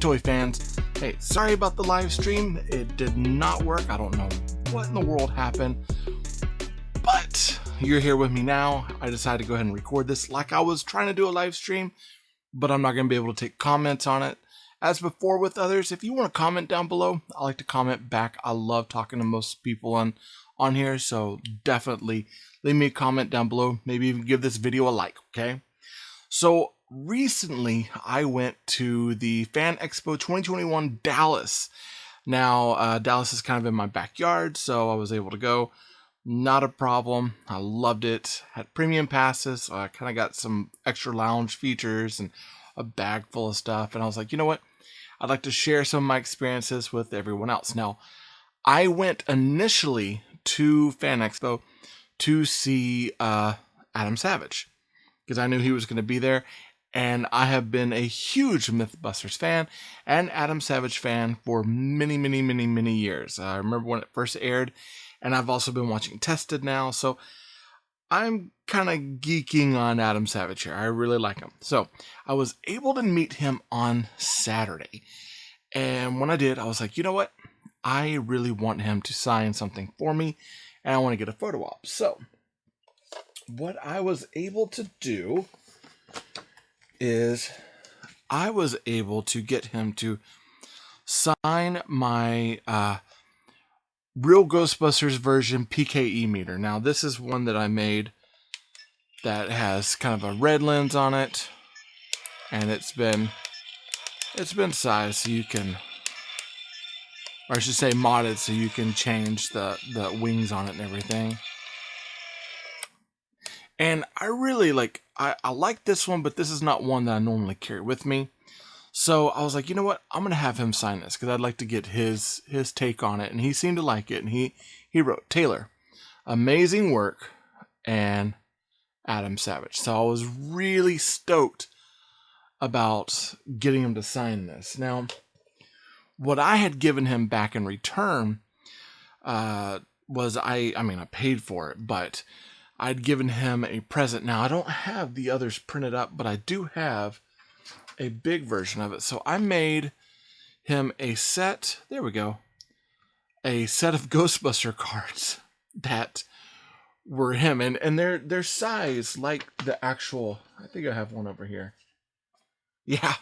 toy fans. Hey, sorry about the live stream. It did not work. I don't know what in the world happened, but you're here with me now. I decided to go ahead and record this like I was trying to do a live stream, but I'm not going to be able to take comments on it. As before with others, if you want to comment down below, I like to comment back. I love talking to most people on here, so definitely leave me a comment down below. Maybe even give this video a like, okay? So recently, I went to the FanExpo 2021 Dallas. Now, Dallas is kind of in my backyard, so I was able to go. Not a problem. I loved it. Had premium passes. So I kind of got some extra lounge features and a bag full of stuff. And I was like, you know what? I'd like to share some of my experiences with everyone else. Now, I went initially to FanExpo to see Adam Savage because I knew he was going to be there. And I have been a huge Mythbusters fan and Adam Savage fan for many, many, many, many years. I remember when it first aired, and I've also been watching Tested now. So I'm kind of geeking on Adam Savage here. I really like him. So I was able to meet him on Saturday. And when I did, I was like, you know what? I really want him to sign something for me, and I want to get a photo op. So what I was able to do is I was able to get him to sign my real Ghostbusters version PKE meter. Now this is one that I made that has kind of a red lens on it, and it's been sized so you can, or I should say modded so you can change the wings on it and everything. And I really like, I like this one, but this is not one that I normally carry with me. So I was like, you know what? I'm going to have him sign this because I'd like to get his take on it. And he seemed to like it. And he wrote, Taylor, amazing work, and Adam Savage. So I was really stoked about getting him to sign this. Now, what I had given him back in return was, I mean, I paid for it, but I'd given him a present. Now, I don't have the others printed up, but I do have a big version of it. So I made him a set, there we go, a set of Ghostbuster cards that were him. And their size, like the actual, I think I have one over here. Yeah,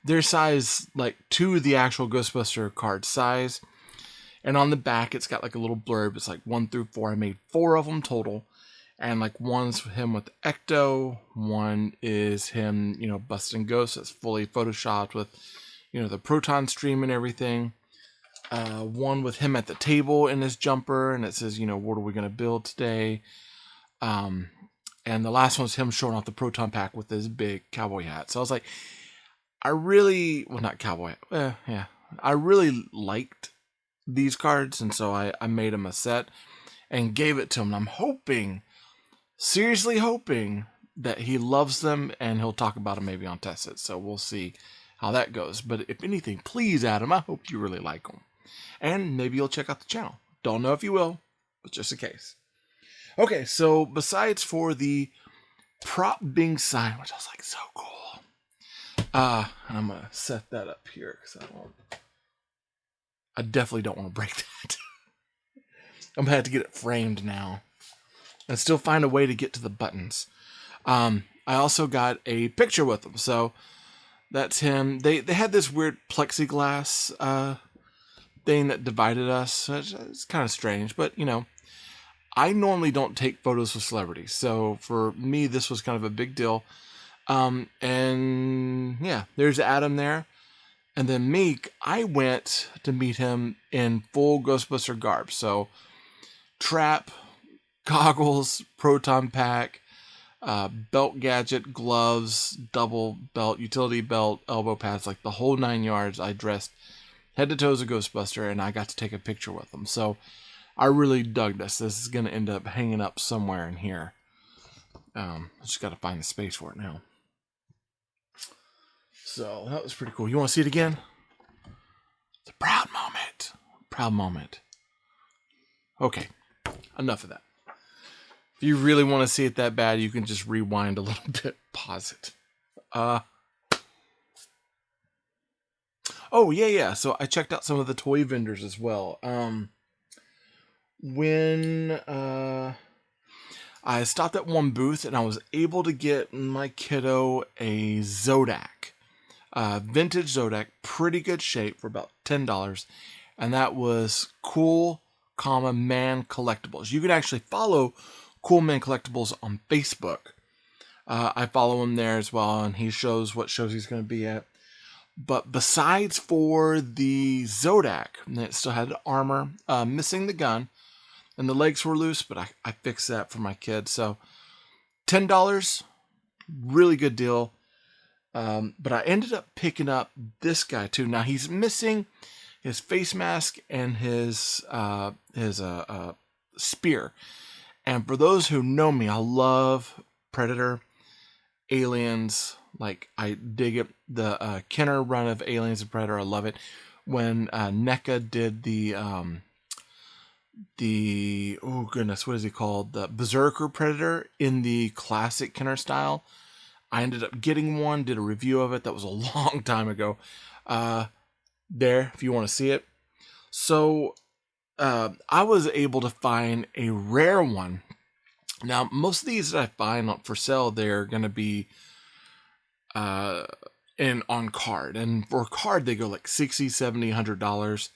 their size, like to the actual Ghostbuster card size. And on the back, it's got like a little blurb. It's like 1 through 4. I made 4 of them total. And like one's him with Ecto, one is him, you know, busting ghosts. That's fully photoshopped with, you know, the proton stream and everything. One with him at the table in his jumper, and it says, you know, what are we going to build today? And the last one's him showing off the proton pack with his big cowboy hat. So I was like, I really, well, not cowboy hat, yeah, I really liked these cards, and so I made him a set and gave it to him. I'm hoping, seriously hoping, that he loves them and he'll talk about them maybe on Tested. So we'll see how that goes. But if anything, please, Adam, I hope you really like them. And maybe you'll check out the channel. Don't know if you will, but just in case. Okay, so besides for the prop being signed, which I was like, so cool. And I'm going to set that up here because I definitely don't want to break that. I'm going to have to get it framed now and still find a way to get to the buttons. I also got a picture with them. So that's him. They had this weird plexiglass thing that divided us. So it's kind of strange, but you know, I normally don't take photos with celebrities. So for me, this was kind of a big deal. And yeah, there's Adam there. And then Meek, I went to meet him in full Ghostbuster garb. So trap, goggles, proton pack, belt gadget, gloves, double belt, utility belt, elbow pads, like the whole 9 yards. I dressed head to toe as a Ghostbuster, and I got to take a picture with him. So I really dug this. This is going to end up hanging up somewhere in here. I just got to find the space for it now. So that was pretty cool. You want to see it again? It's a proud moment. Proud moment. Okay, enough of that. If you really want to see it that bad, you can just rewind a little bit, pause it. Oh, yeah. So I checked out some of the toy vendors as well. When I stopped at one booth and I was able to get my kiddo a Zodak. Vintage Zodak, pretty good shape for about $10. And that was Cool, Man Collectibles. You can actually follow Cool Man Collectibles on Facebook. I follow him there as well, and he shows what shows he's going to be at. But besides for the Zodak, it still had armor, missing the gun, and the legs were loose, but I fixed that for my kid. So $10, really good deal. But I ended up picking up this guy too. Now he's missing his face mask and his spear. And for those who know me, I love Predator, Aliens. Like, I dig it. The Kenner run of Aliens and Predator, I love it. When NECA did the oh goodness, what is he called? The Berserker Predator in the classic Kenner style. I ended up getting one, did a review of it. That was a long time ago. There, if you want to see it. So, I was able to find a rare one. Now, most of these that I find for sale, they're going to be on card. And for a card, they go like $60, $70, $100.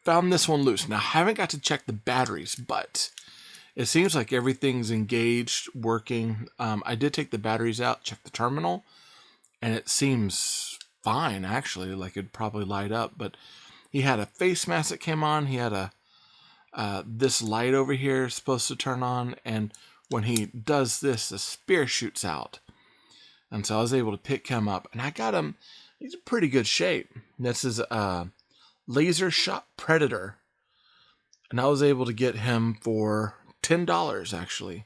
Found this one loose. Now, I haven't got to check the batteries, but it seems like everything's engaged, working. I did take the batteries out, check the terminal, and it seems fine, actually. Like, it'd probably light up. But he had a face mask that came on. He had this light over here is supposed to turn on, and when he does this, the spear shoots out. And so I was able to pick him up, and I got him. He's in pretty good shape. This is Laser Shot Predator, and I was able to get him for $10, actually.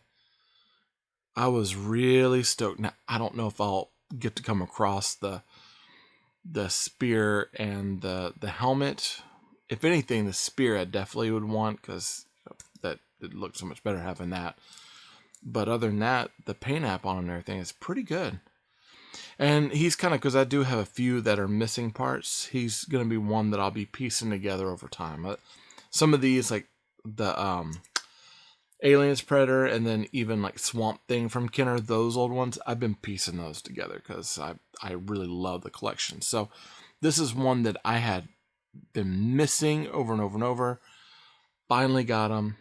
I was really stoked. Now, I don't know if I'll get to come across the spear and the helmet. If anything, the spear I definitely would want, because that it looks so much better having that. But other than that, the paint app on him and everything is pretty good. And he's kind of, because I do have a few that are missing parts, he's going to be one that I'll be piecing together over time. Some of these, like the Aliens Predator, and then even like Swamp Thing from Kenner, those old ones, I've been piecing those together because I really love the collection. So this is one that I had been missing over and over and over. Finally got him.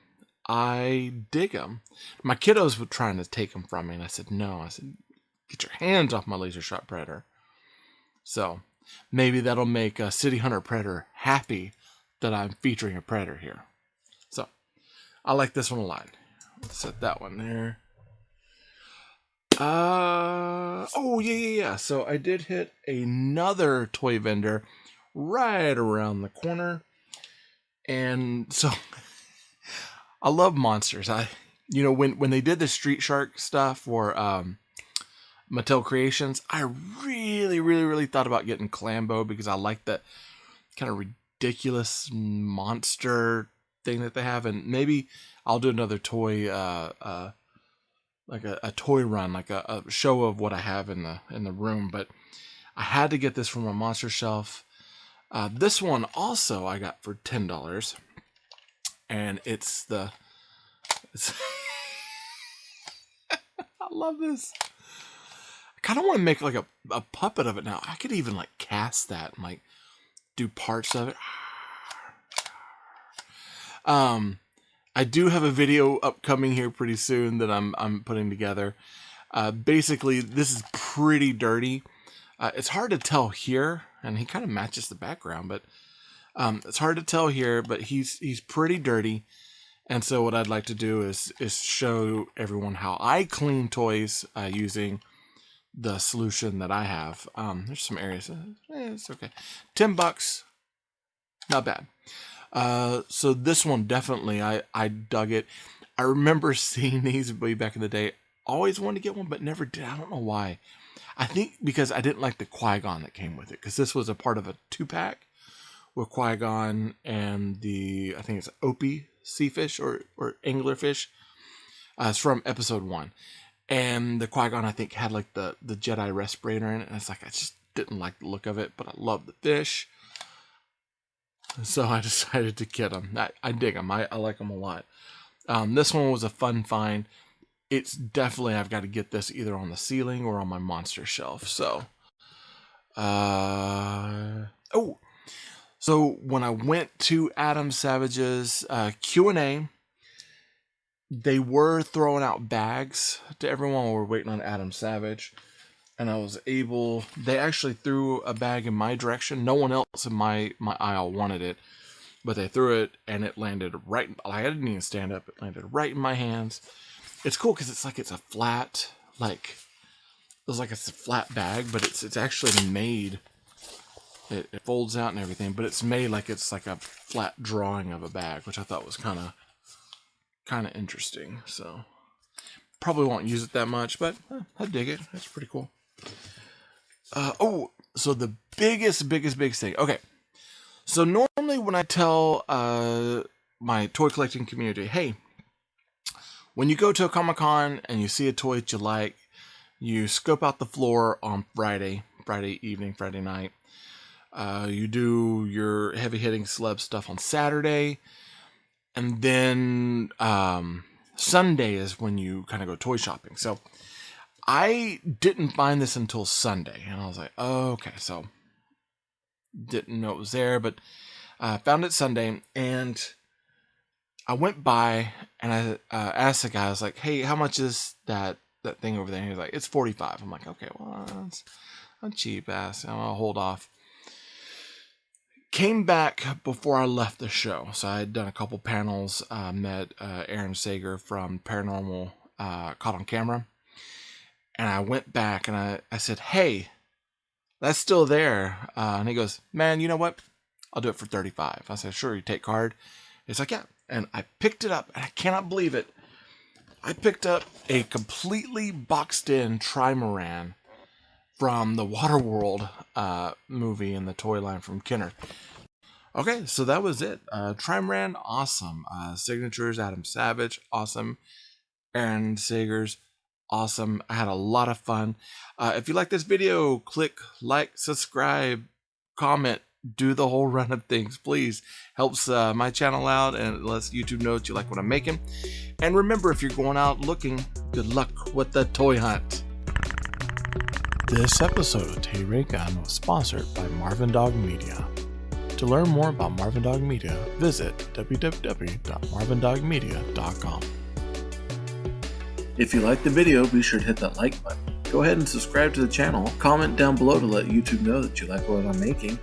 I dig him. My kiddos were trying to take him from me, and I said no. I said, get your hands off my Laser Shot Predator. So maybe that'll make City Hunter Predator happy that I'm featuring a Predator here. So I like this one a lot. Let's set that one there. Oh yeah. So I did hit another toy vendor right around the corner, and so I love monsters. When they did the Street Shark stuff for Mattel Creations, I really thought about getting Clambo because I like that kind of ridiculous monster thing that they have, and maybe I'll do another toy, like a toy run, like a show of what I have in the room. But I had to get this from a monster shelf. This one also I got for $10, and it's I love this. I kind of want to make like a puppet of it now. I could even like cast that and like do parts of it. I do have a video upcoming here pretty soon that I'm putting together. Basically, this is pretty dirty. It's hard to tell here, and he kind of matches the background, but it's hard to tell here. But he's pretty dirty, and so what I'd like to do is show everyone how I clean toys using the solution that I have. There's some areas. It's okay. $10, not bad. So this one definitely, I dug it. I remember seeing these way back in the day. Always wanted to get one, but never did. I don't know why. I think because I didn't like the Qui-Gon that came with it, because this was a part of a 2-pack with Qui-Gon and I think it's Opie sea fish or anglerfish. It's from episode 1. And the Qui-Gon, I think, had like the Jedi respirator in it. And it's like, didn't like the look of it, but I love the fish. So I decided to get them. I dig them. I like them a lot. This one was a fun find. It's definitely, I've got to get this either on the ceiling or on my monster shelf. So, so when I went to Adam Savage's Q&A, they were throwing out bags to everyone while we're waiting on Adam Savage. And I was able, they actually threw a bag in my direction. No one else in my aisle wanted it, but they threw it and it landed right, I didn't even stand up. It landed right in my hands. It's cool because it's like, it's a flat, like, it was like it's a flat bag, but it's actually made, it folds out and everything, but it's made like it's like a flat drawing of a bag, which I thought was kind of interesting. So probably won't use it that much, but I dig it. That's pretty cool. So the biggest thing. Okay. So normally when I tell my toy collecting community, hey, when you go to a Comic-Con and you see a toy that you like, you scope out the floor on Friday evening, Friday night. You do your heavy hitting celeb stuff on Saturday. And then Sunday is when you kind of go toy shopping. So I didn't find this until Sunday. And I was like, oh, okay. So didn't know it was there, but found it Sunday. And I went by and I asked the guy, I was like, hey, how much is that thing over there? And he was like, it's $45. I'm like, okay, well, that's a cheap ass. I'll hold off. Came back before I left the show. So I had done a couple panels, met Aaron Sager from Paranormal Caught on Camera. And I went back and I said, hey, that's still there. And he goes, man, you know what? I'll do it for $35. I said, sure, you take card? He's like, yeah. And I picked it up, and I cannot believe it. I picked up a completely boxed in Trimaran from the Waterworld movie in the toy line from Kenner. Okay, so that was it. Trimaran, awesome. Signatures, Adam Savage, awesome. Aaron Sagers, awesome. I had a lot of fun. If you like this video, click like, subscribe, comment, do the whole run of things, please. Helps my channel out and it lets YouTube know that you like what I'm making. And remember, if you're going out looking, good luck with the toy hunt. This episode of Tay Ray Gun was sponsored by Marvin Dog Media. To learn more about Marvin Dog Media, visit www.marvindogmedia.com. If you liked the video, be sure to hit that like button. Go ahead and subscribe to the channel. Comment down below to let YouTube know that you like what I'm making.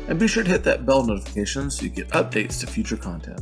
And be sure to hit that bell notification so you get updates to future content.